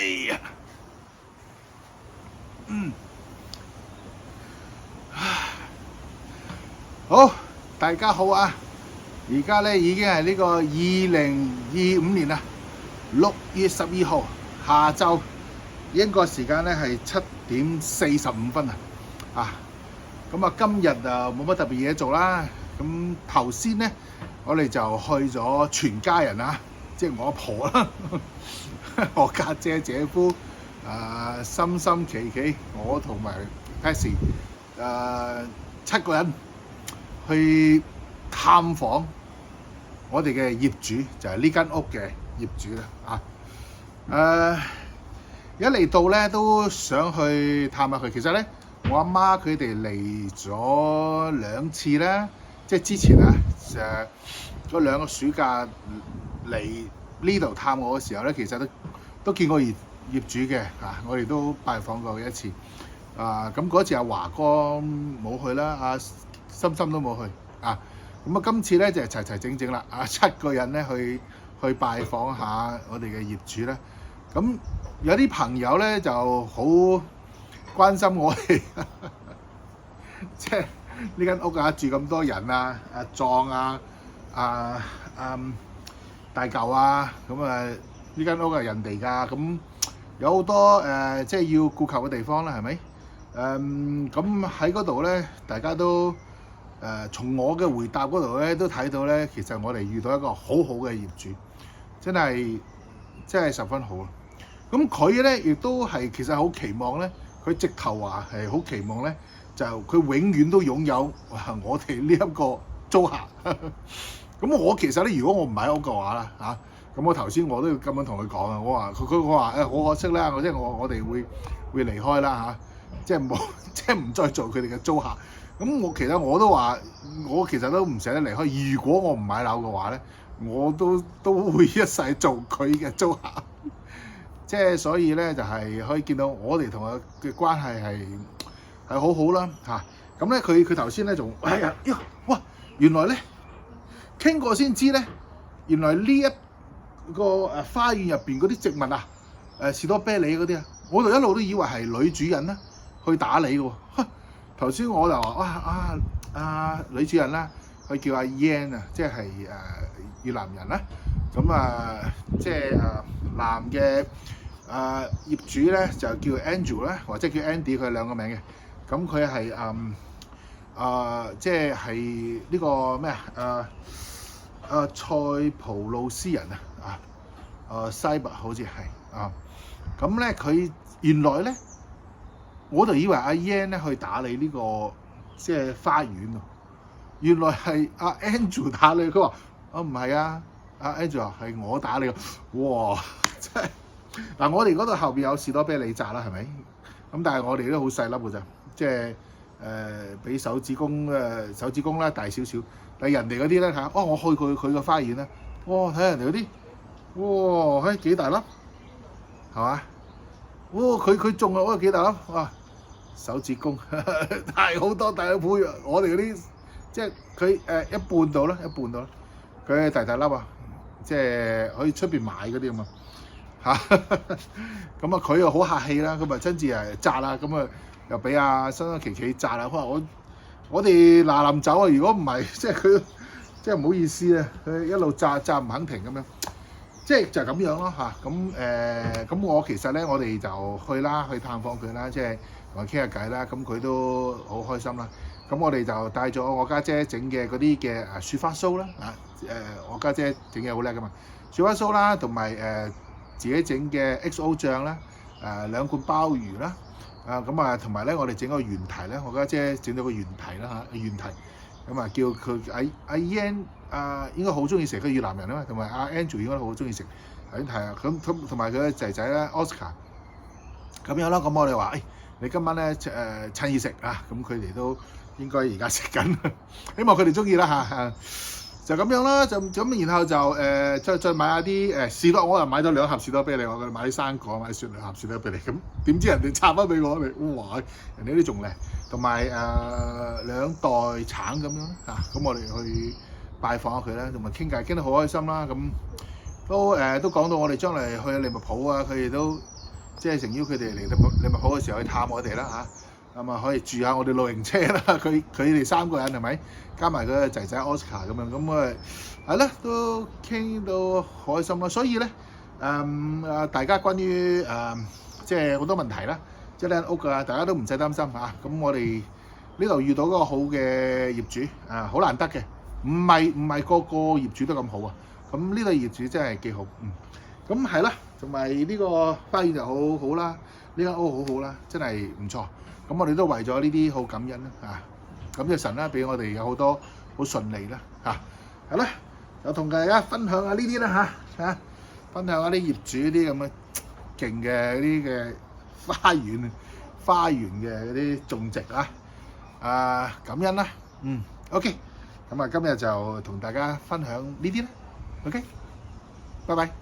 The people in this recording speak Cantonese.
呀，好，大家好啊！而家咧已經係呢個2025年啦，6月12號下晝，英國時間咧係7點45分啊！咁啊，今日冇乜特別嘢做啦。咁頭先咧，我哋就去咗全家人啊，即係我阿婆啦，我家姐姐夫，心心琪琪，我同埋 Patsy， 7個人去探訪我哋嘅業主，就係呢間屋嘅業主啦一嚟到咧都想去探下佢。其實咧，我阿媽佢哋嚟咗2次啦，即係之前嗰2個暑假嚟呢度探我嘅時候咧，其實都見過業主嘅我哋都拜訪過一次咁嗰次阿華哥冇去啦，阿心心都冇去咁今次咧就齊齊整整啦7個人咧去拜訪下我哋嘅業主咧。咁有啲朋友咧就好關心我哋即係呢間屋住咁多人阿壯大嚿咁呢間屋係人哋㗎，咁有好多即係要顧及嘅地方啦，係咪？咁喺嗰度咧，大家都從我嘅回答嗰度咧都睇到咧，其實我哋遇到一個好好嘅業主，真係十分好。咁佢咧亦都係其實好期望咧，佢直頭話係好期望咧，就佢永遠都擁有我哋呢一個租客。咁我其實咧，如果我唔喺屋嘅話啦咁我頭先我都要咁樣同佢講啊，我話好可惜啦，即係我哋會離開啦即係唔再做佢哋嘅租客。咁其實我都話，我其實都唔捨得離開。如果我唔買樓嘅話咧，我都會一世做佢嘅租客。即係所以咧，就係可以見到我哋同佢嘅關係係好好啦咁咧，佢頭先咧仲哇，原來咧傾過先知咧，原來呢一個花園入邊嗰啲植物士多啤梨嗰啲我就一路都以為係女主人啦去打理嘅喎。頭先我就話女主人啦，佢叫阿 Yan 即係越南人啦。咁即係男嘅業主咧就叫 Andrew 啦，或者叫 Andy， 佢係2個名嘅。咁佢係即係呢個咩塞浦路斯人西伯好似係咁咧，佢原來咧我就以為阿 Yan 咧去打理呢個即係花園喎，原來係阿 Andrew 打理。佢話唔係阿 Andrew 話係我打理。哇！真係我哋嗰度後邊有士多啤梨摘啦，係咪？咁但係我哋都好細粒㗎咋，即係比手指公啦大少少。但係人哋嗰啲咧我去佢個花園咧，睇人哋嗰啲，幾大粒，係嘛？佢種我幾大粒手指公大好多，大一倍。我哋嗰啲即係佢一半到啦，佢大粒即係可以出邊買嗰啲咁咁佢又好客氣啦，咁親自摘啦，咁又俾阿新琪琪摘啦。我哋嗱臨走如果唔係即係佢即係唔好意思佢一路摘唔肯停咁樣，即係就咁樣咯咁我其實咧，我哋就去探訪佢啦，即係同佢傾下偈啦。咁佢都好開心啦。咁我哋就帶咗我家姐整嘅嗰啲嘅雪花酥啦我家姐整嘢好叻噶嘛，雪花酥啦，同埋自己整嘅 XO 醬啦，2罐鮑魚啦同埋咧我哋整個圓蹄咧，我家姐整咗個圓蹄啦圓蹄咁叫佢阿 Yan 應該好中意食，佢越南人啊嘛，同埋阿 Andrew 應該好中意食圓蹄咁同埋佢嘅仔仔咧 Oscar 咁樣啦。咁我哋話你今晚咧趁熱食咁佢哋都應該而家食緊，希望佢哋中意啦就咁樣啦，咁然後就再買下啲士多，我又買咗2盒士多啤梨，我買啲生果，買2盒士多啤梨，咁點知人哋插翻俾我哋，哇！人哋啲仲靚，同埋2袋橙咁樣咁我哋去拜訪下佢啦，同埋傾偈傾得好開心啦，咁都講到我哋將來去利物浦佢哋都即係誠邀佢哋嚟利物浦嘅時候去探我哋啦嚇，咁啊可以住下我哋露營車啦，佢哋3個人係咪？加埋佢個仔仔 Oscar 咁樣，咁啊係啦，都傾到開心啦。所以咧大家關於即係好多問題啦，即係靚屋啊，大家都唔使擔心嚇。咁我哋呢度遇到嗰個好嘅業主好難得嘅，唔係個個業主都咁好啊。咁呢個業主真係幾好，咁係啦，同埋呢個花園就好啦，呢間屋好啦，真係唔錯。咁我哋都為咗呢啲好感恩啦感謝神啦，俾我哋有好多好順利啦係啦，就同大家分享下呢啲啦分享下啲業主啲咁嘅勁嘅啲嘅花園嘅嗰啲種植感恩啦，OK，咁今日就同大家分享呢啲啦，OK，拜拜。